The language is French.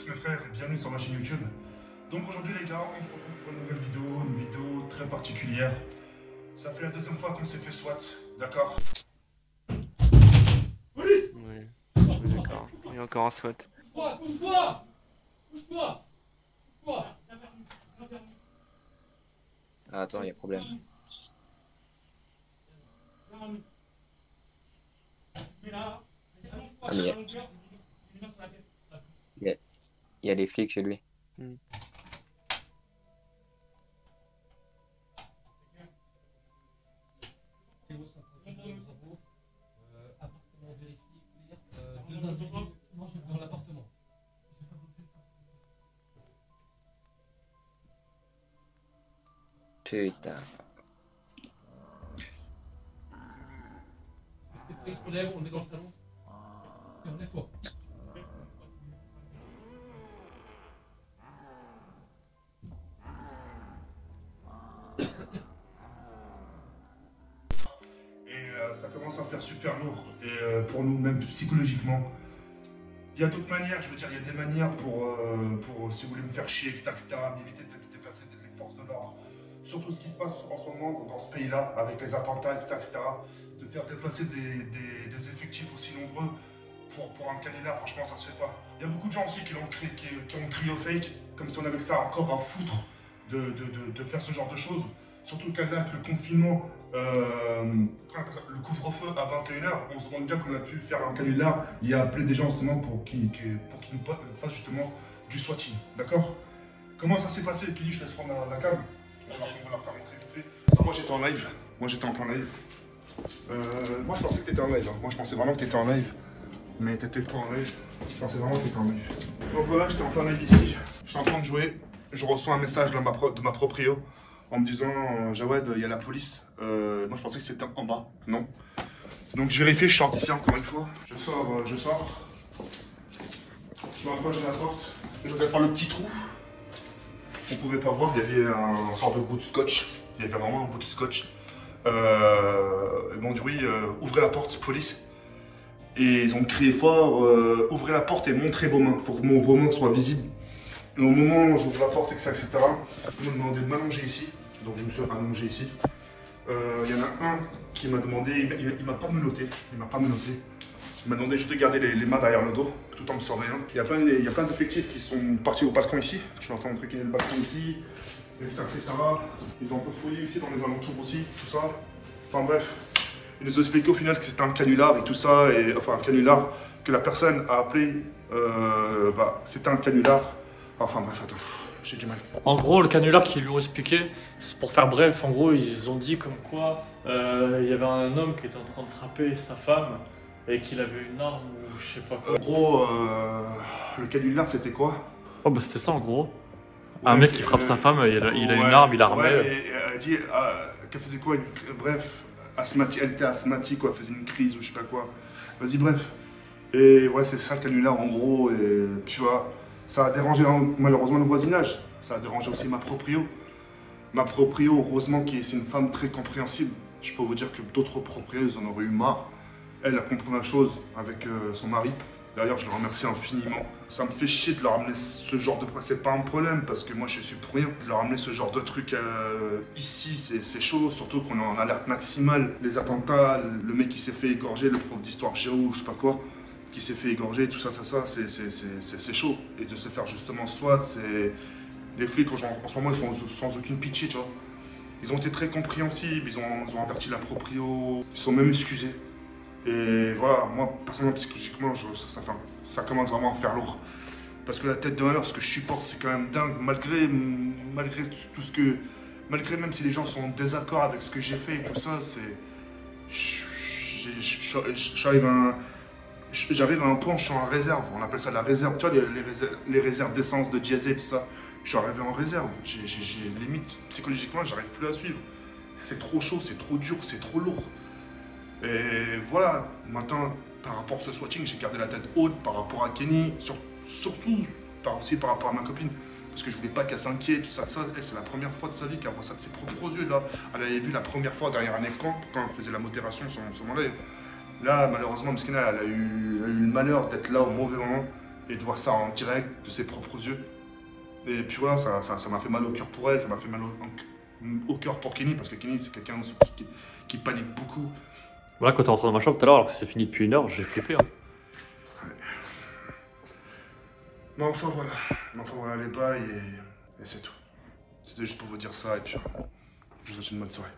tous mes frères et bienvenue sur ma chaîne YouTube. Donc aujourd'hui les gars, on se retrouve pour une vidéo très particulière. Ça fait la deuxième fois qu'on s'est fait SWAT, d'accord? Police! Oui, d'accord. Il y a encore un SWAT. Pousse-toi! Pousse-toi! Pousse-toi! Ah, attends, il y a problème. Ah, mais il y a des flics chez lui. Appartement vérifié, deux individus mangent dans l'appartement. Putain. Il se relève, on est dans le salon. Et on lève-toi. Ça commence à faire super lourd. Et pour nous, même psychologiquement. Il y a d'autres manières, je veux dire, il y a des manières pour si vous voulez me faire chier, etc., m'éviter de déplacer les forces de l'ordre. Surtout ce qui se passe en ce moment dans ce pays-là, avec les attentats, etc., de faire déplacer des effectifs aussi nombreux pour un canular, franchement, ça se fait pas. Il y a beaucoup de gens aussi qui ont crié au fake, comme si on avait que ça encore à foutre de faire ce genre de choses. Surtout que là, avec le confinement, le couvre-feu à 21h, on se rend bien qu'on a pu faire un canular et appeler des gens justement pour qu'ils nous fassent justement du swatting, d'accord? Comment ça s'est passé, Kelly? Je te laisse prendre la cam. On va leur faire très vite fait. Moi j'étais en live, moi j'étais en plein live. Moi je pensais que t'étais en live, hein. Moi je pensais vraiment que t'étais en live. Mais t'étais pas en live, je pensais vraiment que t'étais en live. Donc voilà, j'étais en plein live ici. Je suis en train de jouer, je reçois un message de ma proprio en me disant Jawed, il y a la police. Moi je pensais que c'était en bas, non. Donc je vérifie, je sors d'ici encore une fois. Je sors. Je m'approche de la porte, je regarde par le petit trou. On pouvait pas voir, il y avait un sort de bout de scotch. Il y avait vraiment un bout de scotch. Ils m'ont dit oui, ouvrez la porte, police. Et ils ont crié fort, ouvrez la porte et montrez vos mains. Il faut que vos mains soient visibles. Et au moment où j'ouvre la porte, etc., ils m'ont demandé de m'allonger ici. Donc je me suis allongé ici. Il y en a un qui m'a demandé, il m'a pas menotté. Il m'a demandé juste de garder les mains derrière le dos, tout en me surveillant. Il y a plein d'effectifs qui sont partis au balcon ici. Je vais enfin montrer qu'il y a le balcon ici, etc. Ils ont un peu fouillé ici dans les alentours aussi, tout ça. Enfin bref, ils nous ont expliqué au final que c'était un canular et tout ça, enfin un canular que la personne a appelé, c'était un canular. Enfin bref, attends, j'ai du mal. En gros, le canular qu'ils lui ont expliqué, c'est pour faire bref, en gros, ils ont dit comme quoi il y avait un homme qui était en train de frapper sa femme et qu'il avait une arme ou je sais pas quoi. En gros, le canular c'était quoi? Oh bah c'était ça en gros. Un mec qui frappe sa femme, il a une arme, il armait. Ouais, mais elle a dit qu'elle faisait quoi? Bref, elle était asthmatique, quoi, elle faisait une crise ou je sais pas quoi. Vas-y, bref. Et ouais, c'est ça le canular en gros, et puis voilà. Ça a dérangé malheureusement le voisinage. Ça a dérangé aussi ma proprio. Ma proprio, heureusement, c'est une femme très compréhensible. Je peux vous dire que d'autres proprios, ils en auraient eu marre. Elle a compris la chose avec son mari. D'ailleurs, je le remercie infiniment. Ça me fait chier de leur amener ce genre de... C'est pas un problème, parce que moi, je suis pour rien. De leur amener ce genre de truc ici, c'est chaud. Surtout qu'on est en alerte maximale. Les attentats, le mec qui s'est fait égorger, le prof d'histoire géo, je sais pas quoi, qui s'est fait égorger, tout ça, c'est chaud. Et de se faire justement SWAT, c'est... Les flics, en ce moment, ils sont sans aucune pitié, tu vois. Ils ont été très compréhensibles, ils ont averti la proprio, ils sont même excusés. Et voilà, moi, personnellement, psychologiquement, ça commence vraiment à faire lourd. Parce que la tête de malheur, ce que je supporte, c'est quand même dingue, malgré tout ce que... Malgré même si les gens sont en désaccord avec ce que j'ai fait et tout ça, c'est... J'arrive à un point où je suis en réserve, on appelle ça la réserve, tu vois, les réserves d'essence, de diesel, tout ça. Je suis arrivé en réserve, j'ai limite, psychologiquement, j'arrive plus à suivre. C'est trop chaud, c'est trop dur, c'est trop lourd. Et voilà, maintenant, par rapport à ce swatting, j'ai gardé la tête haute par rapport à Kenny, surtout aussi par rapport à ma copine. Parce que je voulais pas qu'elle s'inquiète, tout ça, elle, c'est la première fois de sa vie qu'elle voit ça de ses propres yeux, là. Elle avait vu la première fois derrière un écran, quand elle faisait la modération sur mon live. Là, malheureusement, Mskina, elle a eu le malheur d'être là au mauvais moment. et de voir ça en direct, de ses propres yeux. Et puis voilà, ça m'a fait mal au cœur pour elle, ça m'a fait mal au cœur pour Kenny, parce que Kenny, c'est quelqu'un aussi qui panique beaucoup. Voilà, quand t'es rentré dans ma chambre tout à l'heure, alors que c'est fini depuis 1 heure, j'ai flippé. Hein. Ouais. Mais enfin voilà les bails et c'est tout. C'était juste pour vous dire ça, et puis je vous souhaite une bonne soirée.